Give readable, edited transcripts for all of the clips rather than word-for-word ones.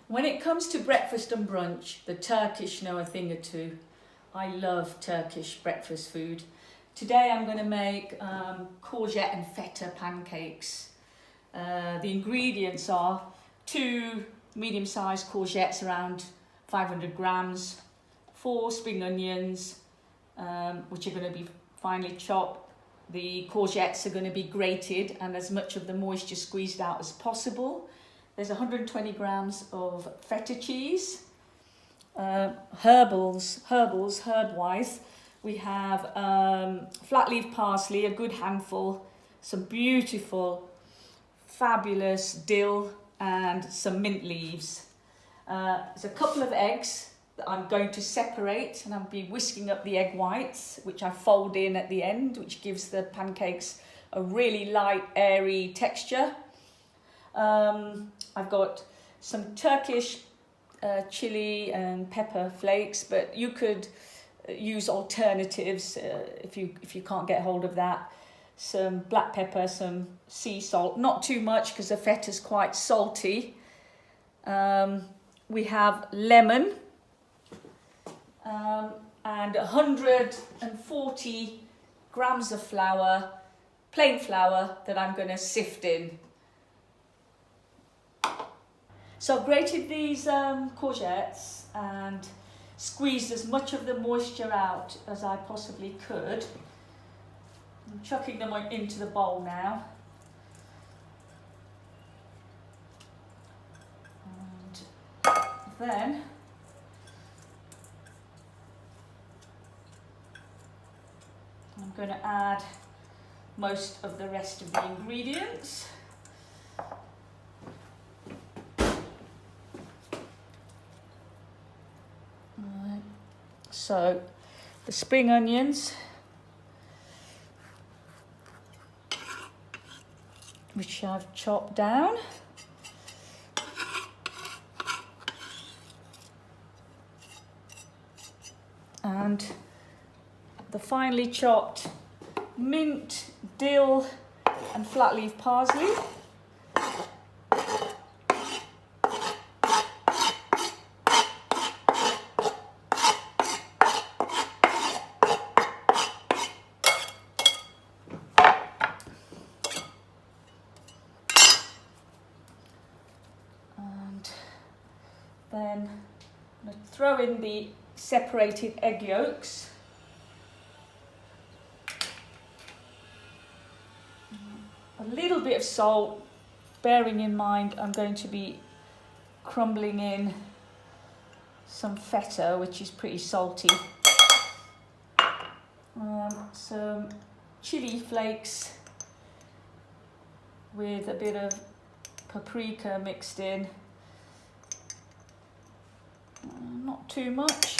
When it comes to breakfast and brunch, the Turkish know a thing or two. I love Turkish breakfast food. Today I'm going to make courgette and feta pancakes. The ingredients are 2 medium-sized courgettes, around 500 grams, 4 spring onions, which are going to be finely chopped. The courgettes are going to be grated and as much of the moisture squeezed out as possible. There's 120 grams of feta cheese. Herb-wise, we have flat leaf parsley, a good handful, some beautiful, fabulous dill, and some mint leaves. There's a couple of eggs that I'm going to separate, and I'll be whisking up the egg whites, which I fold in at the end, which gives the pancakes a really light, airy texture. I've got some Turkish chili and pepper flakes, but you could use alternatives if you can't get hold of that. Some black pepper, some sea salt, not too much because the feta's quite salty. We have lemon and 140 grams of flour, plain flour, that I'm going to sift in. So I've grated these courgettes and squeezed as much of the moisture out as I possibly could. I'm chucking them into the bowl now. And then I'm going to add most of the rest of the ingredients. So the spring onions, which I've chopped down, and the finely chopped mint, dill, and flat leaf parsley. Then I'm going to throw in the separated egg yolks. A little bit of salt, bearing in mind I'm going to be crumbling in some feta, which is pretty salty. Some chili flakes with a bit of paprika mixed in. Not too much.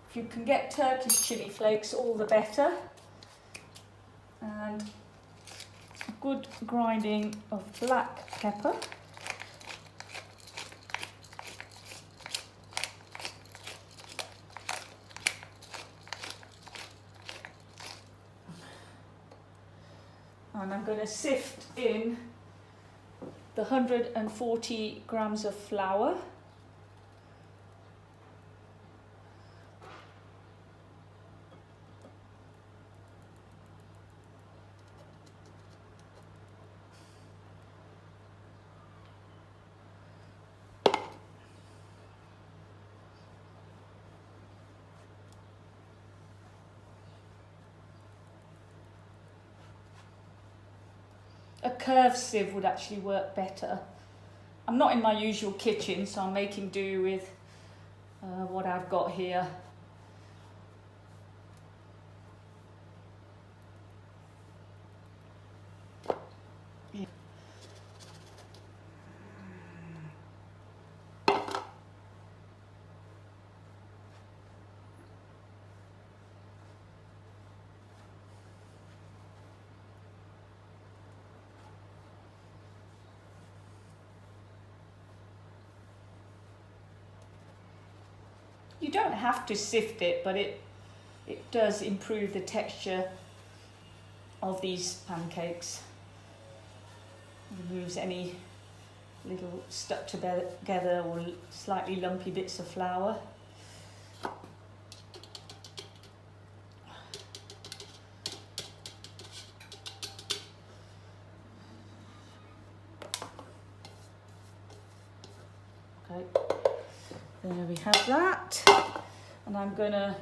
If you can get Turkish chili flakes, all the better. And a good grinding of black pepper. And I'm going to sift in the 140 grams of flour. A curved sieve would actually work better. I'm not in my usual kitchen, so I'm making do with what I've got here. You don't have to sift it, but it does improve the texture of these pancakes. Removes any little stuck together or slightly lumpy bits of flour. Okay, there we have that, and I'm gonna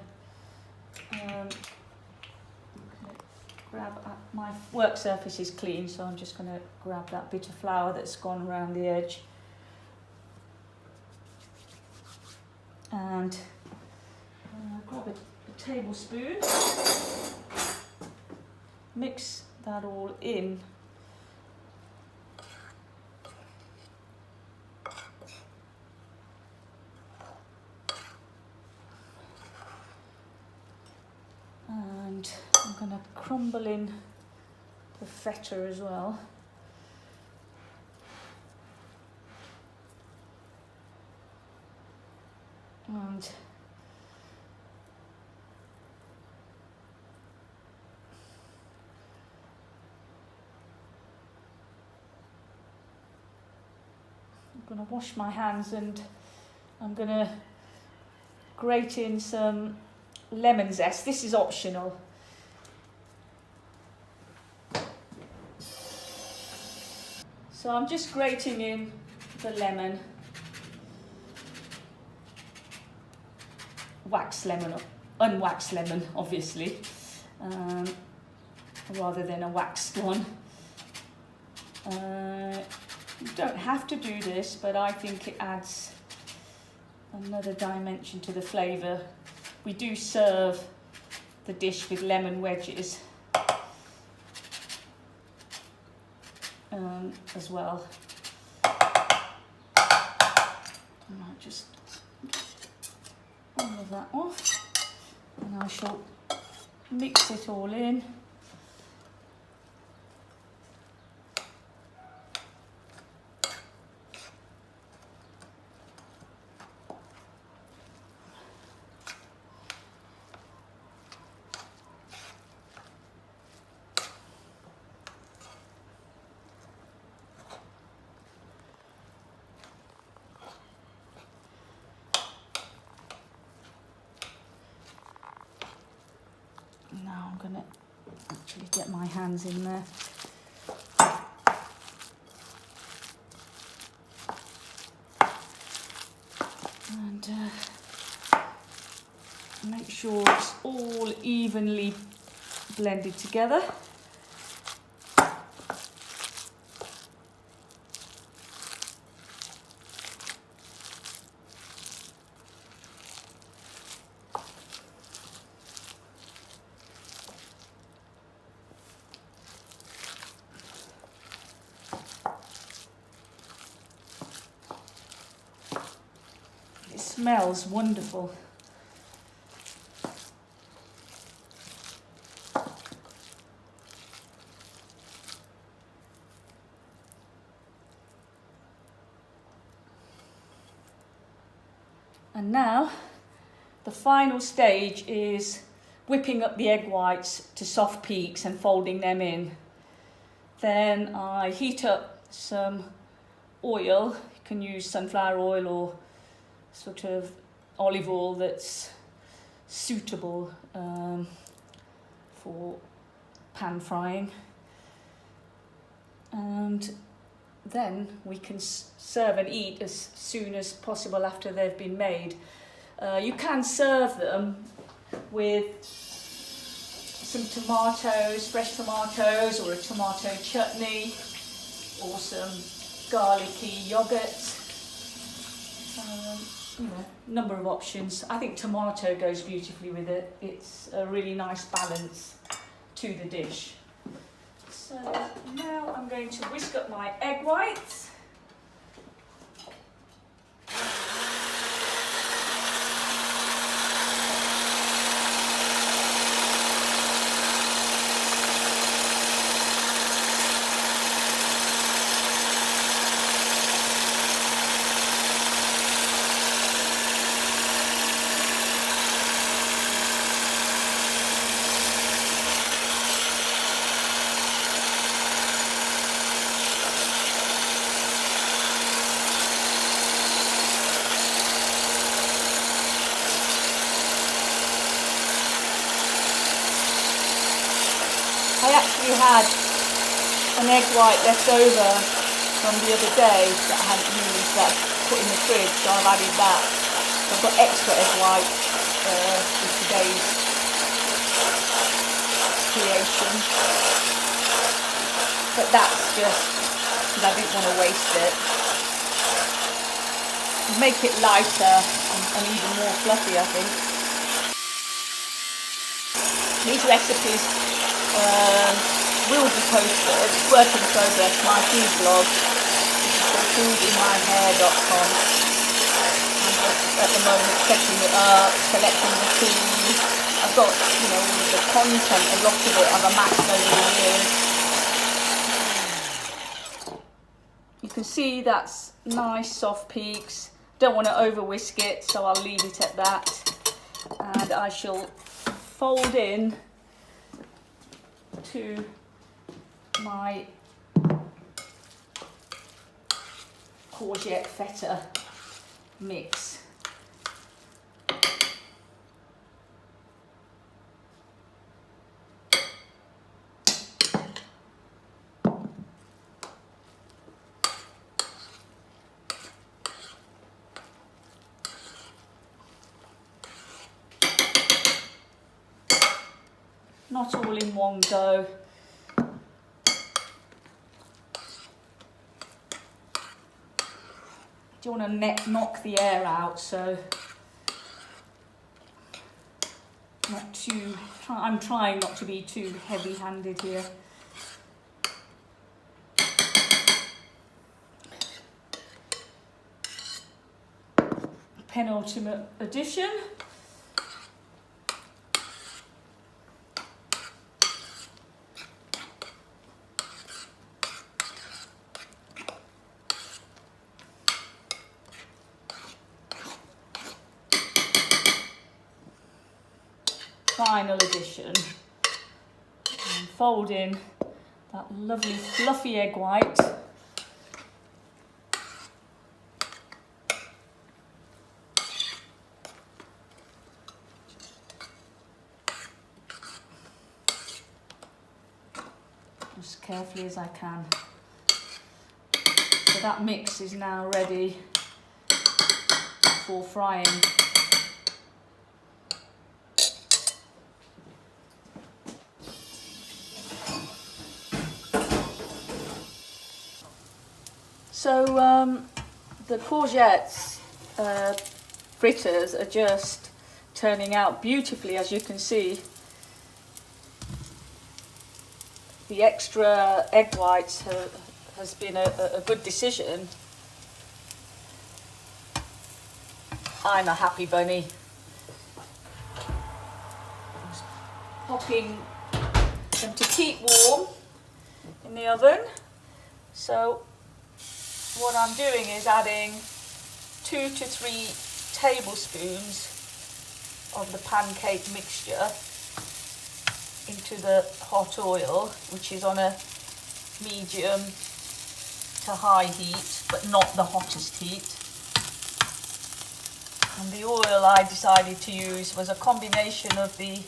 grab, my work surface is clean, so I'm just gonna grab that bit of flour that's gone around the edge and grab a tablespoon, mix that all in. And I'm going to crumble in the feta as well. And I'm going to wash my hands, and I'm going to grate in some lemon zest. This is optional. So I'm just grating in the lemon, waxed lemon, unwaxed lemon obviously, rather than a waxed one. You don't have to do this, but I think it adds another dimension to the flavour. We do serve the dish with lemon wedges as well. And I'll just get all of that off, and I shall mix it all in. Now I'm going to actually get my hands in there. And make sure it's all evenly blended together. Smells wonderful. And now the final stage is whipping up the egg whites to soft peaks and folding them in. Then I heat up some oil. You can use sunflower oil or sort of olive oil that's suitable for pan frying, and then we can serve and eat as soon as possible after they've been made. You can serve them with some tomatoes, fresh tomatoes, or a tomato chutney, or some garlicky yogurt. Number of options. I think tomato goes beautifully with it. It's a really nice balance to the dish. So now I'm going to whisk up my egg whites. actually had an egg white left over from the other day that I hadn't used, that I put in the fridge, so I've added that. So I've got extra egg white with today's creation. But that's just because I didn't want to waste it. Make it lighter and even more fluffy, I think. These recipes will be posted. It's work in progress, my food blog, which is called foodinmyhair.com. I'm just at the moment setting it up, selecting the food. I've got, you know, all of the content, a lot of it I've amassed over the years. You can see that's nice soft peaks. Don't want to over whisk it, so I'll leave it at that. And I shall fold in to my courgette feta mix. Not all in one go. Do you want to knock the air out, so not too. I'm trying not to be too heavy-handed here. Penultimate addition. Final addition, and fold in that lovely fluffy egg white. As carefully as I can. So that mix is now ready for frying. So the courgettes fritters are just turning out beautifully, as you can see. The extra egg whites has been a good decision. I'm a happy bunny. Just popping them to keep warm in the oven. So what I'm doing is adding 2 to 3 tablespoons of the pancake mixture into the hot oil, which is on a medium to high heat, but not the hottest heat. And the oil I decided to use was a combination of the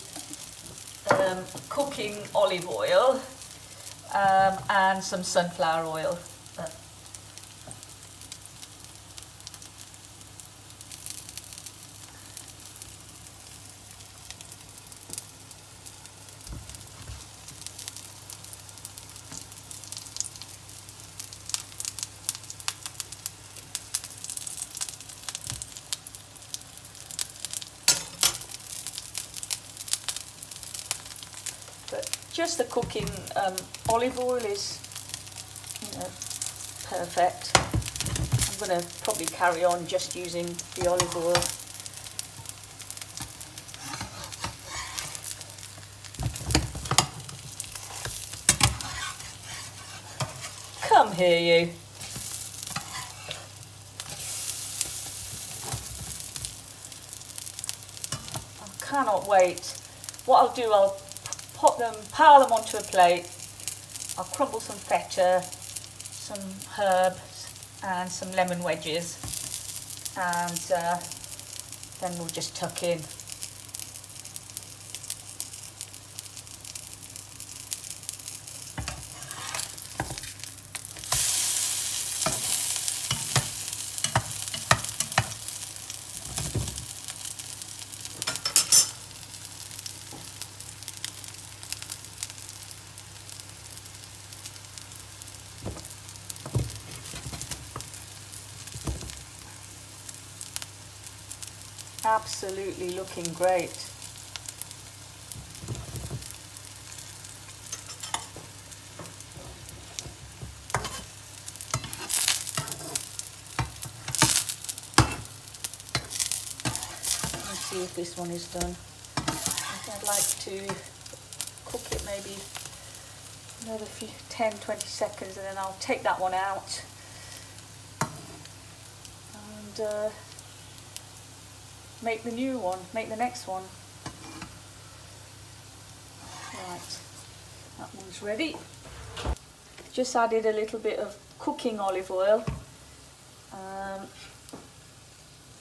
cooking olive oil and some sunflower oil. But just the cooking olive oil is, you know, perfect. I'm going to probably carry on just using the olive oil. Come here, you. I cannot wait. What I'll do, I'll pile them onto a plate. I'll crumble some feta, some herbs and some lemon wedges, and then we'll just tuck in. Absolutely looking great. Let's see if this one is done. I'd like to cook it maybe another 10-20 seconds, and then I'll take that one out and make the new one, make the next one. Right, that one's ready. Just added a little bit of cooking olive oil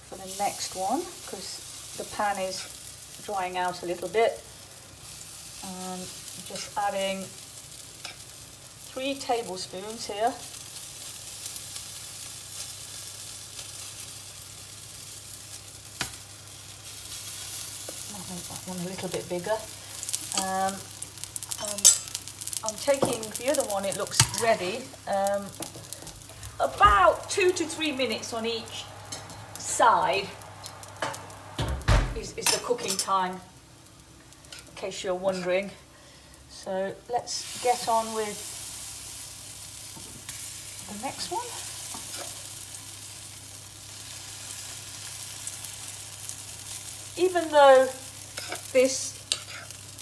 for the next one, because the pan is drying out a little bit. And just adding 3 tablespoons here. I'll make that one a little bit bigger. And I'm taking the other one, it looks ready. About 2 to 3 minutes on each side is the cooking time, in case you're wondering. So let's get on with the next one. Even though this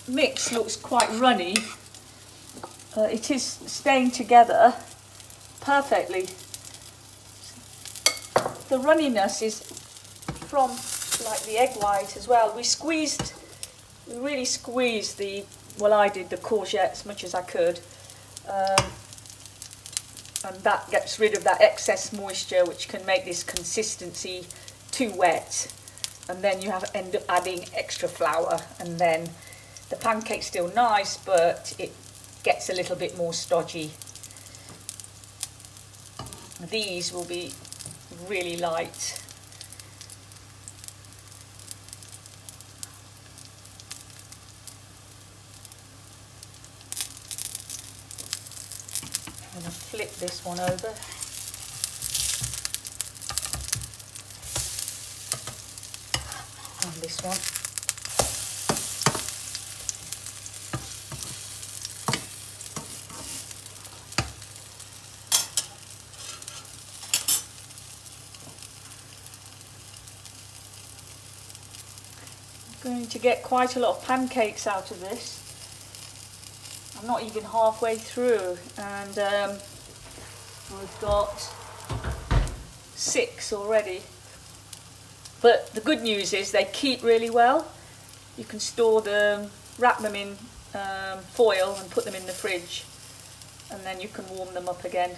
mix looks quite runny, it is staying together perfectly. The runniness is from like the egg white as well. We really squeezed I did the courgette as much as I could, and that gets rid of that excess moisture, which can make this consistency too wet, and then you end up adding extra flour, and then the pancake's still nice, but it gets a little bit more stodgy. These will be really light. I'm going to flip this one over. And this one. I'm going to get quite a lot of pancakes out of this. I'm not even halfway through, and I've got 6 already. But the good news is they keep really well. You can store them, wrap them in foil and put them in the fridge, and then you can warm them up again.